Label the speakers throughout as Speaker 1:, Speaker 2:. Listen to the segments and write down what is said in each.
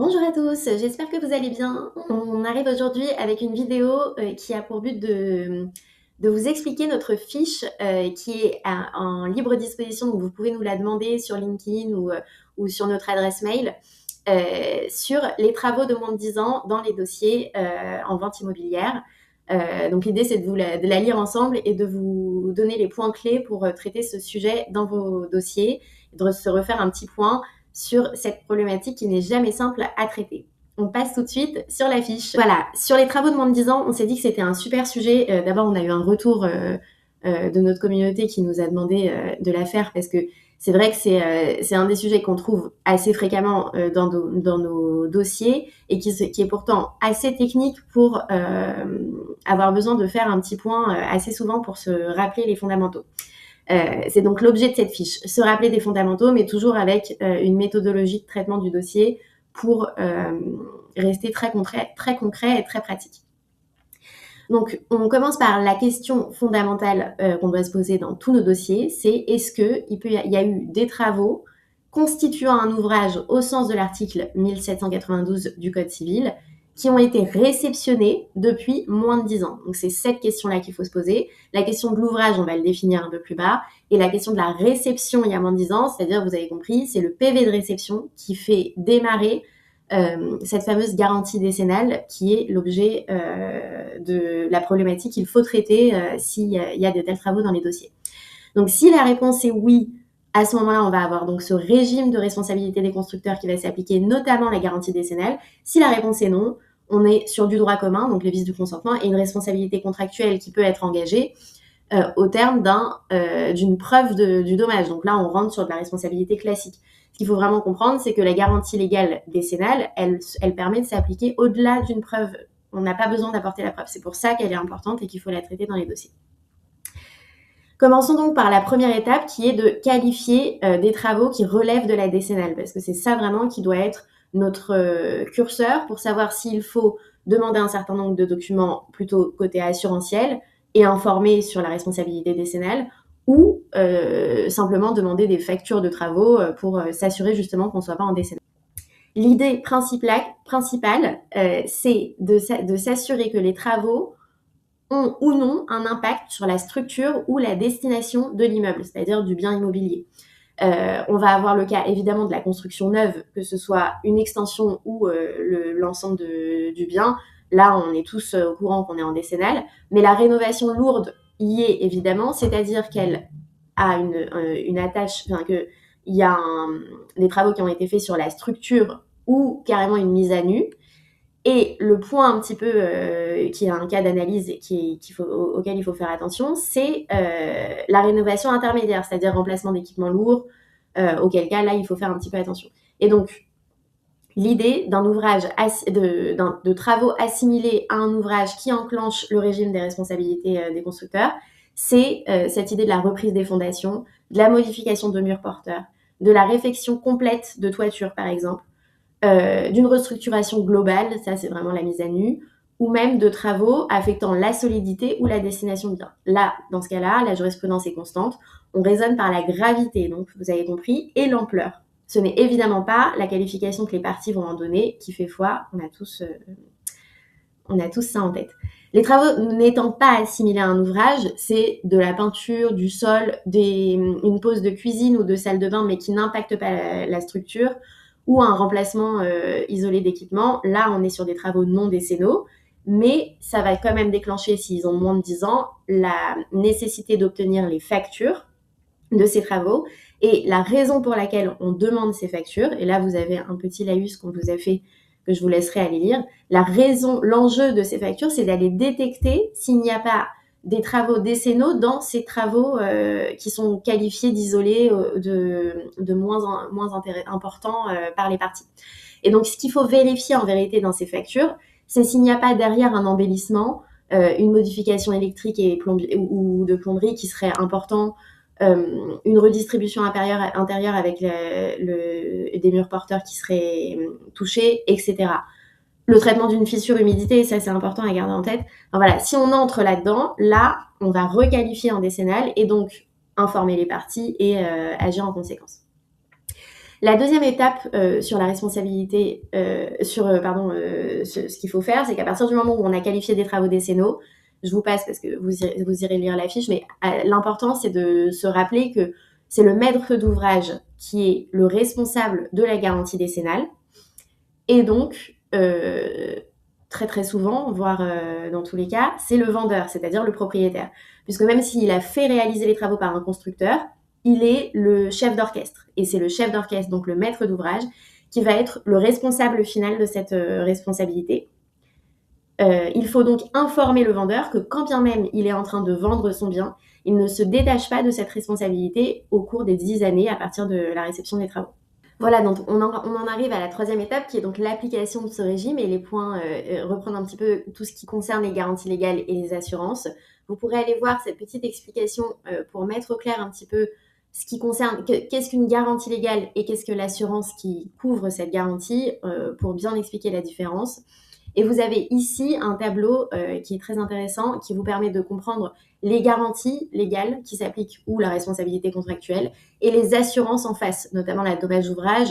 Speaker 1: Bonjour à tous, j'espère que vous allez bien. On arrive aujourd'hui avec une vidéo qui a pour but de vous expliquer notre fiche qui est en libre disposition, donc vous pouvez nous la demander sur LinkedIn ou sur notre adresse mail sur les travaux de moins de 10 ans dans les dossiers en vente immobilière. Donc l'idée c'est de la lire ensemble et de vous donner les points clés pour traiter ce sujet dans vos dossiers, de se refaire un petit point sur cette problématique qui n'est jamais simple à traiter. On passe tout de suite sur la fiche. Voilà, sur les travaux de moins de 10 ans, on s'est dit que c'était un super sujet. D'abord, on a eu un retour de notre communauté qui nous a demandé de la faire parce que c'est vrai que c'est un des sujets qu'on trouve assez fréquemment dans nos dossiers et qui est pourtant assez technique pour avoir besoin de faire un petit point assez souvent pour se rappeler les fondamentaux. C'est donc l'objet de cette fiche, se rappeler des fondamentaux, mais toujours avec une méthodologie de traitement du dossier pour rester très concret et très pratique. Donc, on commence par la question fondamentale qu'on doit se poser dans tous nos dossiers, c'est est-ce qu'il y a eu des travaux constituant un ouvrage au sens de l'article 1792 du Code civil qui ont été réceptionnés depuis moins de 10 ans. Donc, c'est cette question-là qu'il faut se poser. La question de l'ouvrage, on va le définir un peu plus bas. Et la question de la réception il y a moins de 10 ans, c'est-à-dire, vous avez compris, c'est le PV de réception qui fait démarrer cette fameuse garantie décennale qui est l'objet de la problématique qu'il faut traiter s'il y a de tels travaux dans les dossiers. Donc, si la réponse est oui, à ce moment-là, on va avoir donc ce régime de responsabilité des constructeurs qui va s'appliquer, notamment la garantie décennale. Si la réponse est non, on est sur du droit commun, donc les vices du consentement, et une responsabilité contractuelle qui peut être engagée au terme d'une preuve du dommage. Donc là, on rentre sur de la responsabilité classique. Ce qu'il faut vraiment comprendre, c'est que la garantie légale décennale, elle permet de s'appliquer au-delà d'une preuve. On n'a pas besoin d'apporter la preuve. C'est pour ça qu'elle est importante et qu'il faut la traiter dans les dossiers. Commençons donc par la première étape qui est de qualifier des travaux qui relèvent de la décennale, parce que c'est ça vraiment qui doit être notre curseur pour savoir s'il faut demander un certain nombre de documents plutôt côté assurantiel et informer sur la responsabilité décennale ou simplement demander des factures de travaux pour s'assurer justement qu'on ne soit pas en décennale. L'idée principale c'est de s'assurer que les travaux ont ou non un impact sur la structure ou la destination de l'immeuble, c'est-à-dire du bien immobilier. On va avoir le cas évidemment de la construction neuve, que ce soit une extension ou l'ensemble du bien. Là, on est tous au courant qu'on est en décennale, mais la rénovation lourde y est évidemment, c'est-à-dire qu'elle a une attache, enfin qu'il y a des travaux qui ont été faits sur la structure ou carrément une mise à nu. Et le point un petit peu qui est un cas d'analyse auquel il faut faire attention, c'est la rénovation intermédiaire, c'est-à-dire remplacement d'équipements lourds, auquel cas là il faut faire un petit peu attention. Et donc l'idée d'un ouvrage de travaux assimilés à un ouvrage qui enclenche le régime des responsabilités des constructeurs, c'est cette idée de la reprise des fondations, de la modification de murs porteurs, de la réfection complète de toiture par exemple, d'une restructuration globale, ça c'est vraiment la mise à nu, ou même de travaux affectant la solidité ou la destination de bien. Là, dans ce cas-là, la jurisprudence est constante, on raisonne par la gravité, donc vous avez compris, et l'ampleur. Ce n'est évidemment pas la qualification que les parties vont en donner qui fait foi, on a tous ça en tête. Les travaux n'étant pas assimilés à un ouvrage, c'est de la peinture, du sol, une pose de cuisine ou de salle de bain, mais qui n'impacte pas la structure, ou un remplacement isolé d'équipement. Là, on est sur des travaux non décennaux, mais ça va quand même déclencher, s'ils ont moins de 10 ans, la nécessité d'obtenir les factures de ces travaux et la raison pour laquelle on demande ces factures. Et là, vous avez un petit laïus qu'on vous a fait que je vous laisserai aller lire. L'enjeu de ces factures, c'est d'aller détecter s'il n'y a pas des travaux décennaux dans ces travaux qui sont qualifiés d'isolés de moins importants par les parties. Et donc, ce qu'il faut vérifier en vérité dans ces factures, c'est s'il n'y a pas derrière un embellissement, une modification électrique ou de plomberie qui serait important, une redistribution intérieure avec des murs porteurs qui seraient touchés, etc. Le traitement d'une fissure humidité, ça c'est important à garder en tête. Enfin, voilà, si on entre là-dedans, là, on va requalifier en décennale et donc informer les parties et agir en conséquence. La deuxième étape sur la responsabilité, ce qu'il faut faire, c'est qu'à partir du moment où on a qualifié des travaux décennaux, je vous passe parce que vous irez lire la fiche, mais l'important c'est de se rappeler que c'est le maître d'ouvrage qui est le responsable de la garantie décennale. Et donc, très très souvent, voire dans tous les cas, c'est le vendeur, c'est-à-dire le propriétaire. Puisque même s'il a fait réaliser les travaux par un constructeur, il est le chef d'orchestre. Et c'est le chef d'orchestre, donc le maître d'ouvrage, qui va être le responsable final de cette responsabilité. Il faut donc informer le vendeur que quand bien même il est en train de vendre son bien, il ne se détache pas de cette responsabilité au cours des 10 années à partir de la réception des travaux. Voilà, donc on en arrive à la troisième étape qui est donc l'application de ce régime et les points, reprendre un petit peu tout ce qui concerne les garanties légales et les assurances. Vous pourrez aller voir cette petite explication pour mettre au clair un petit peu ce qui concerne qu'est-ce qu'une garantie légale et qu'est-ce que l'assurance qui couvre cette garantie pour bien expliquer la différence. Et vous avez ici un tableau qui est très intéressant, qui vous permet de comprendre les garanties légales qui s'appliquent ou la responsabilité contractuelle et les assurances en face, notamment la dommage ouvrage.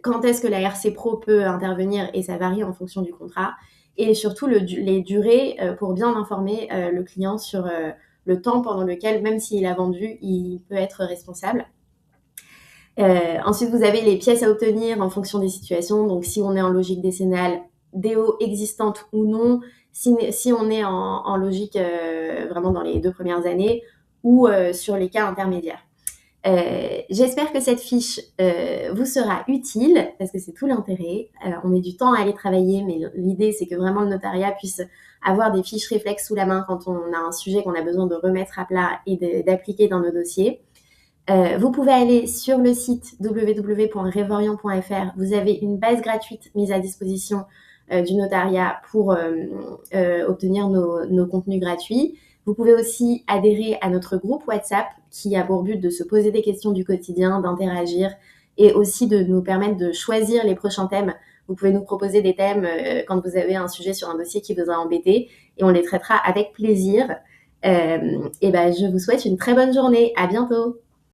Speaker 1: Quand est-ce que la RC Pro peut intervenir et ça varie en fonction du contrat. Et surtout les durées pour bien informer le client sur le temps pendant lequel, même s'il a vendu, il peut être responsable. Ensuite, vous avez les pièces à obtenir en fonction des situations. Donc, si on est en logique décennale, DO existante ou non, si on est en logique vraiment dans les 2 premières années ou sur les cas intermédiaires. J'espère que cette fiche vous sera utile parce que c'est tout l'intérêt. On met du temps à aller travailler, mais l'idée c'est que vraiment le notariat puisse avoir des fiches réflexes sous la main quand on a un sujet qu'on a besoin de remettre à plat et d'appliquer dans nos dossiers. Vous pouvez aller sur le site www.revorian.fr. Vous avez une base gratuite mise à disposition du notariat pour obtenir nos contenus gratuits. Vous pouvez aussi adhérer à notre groupe WhatsApp qui a pour but de se poser des questions du quotidien, d'interagir et aussi de nous permettre de choisir les prochains thèmes. Vous pouvez nous proposer des thèmes quand vous avez un sujet sur un dossier qui vous a embêté et on les traitera avec plaisir. Et je vous souhaite une très bonne journée. À bientôt.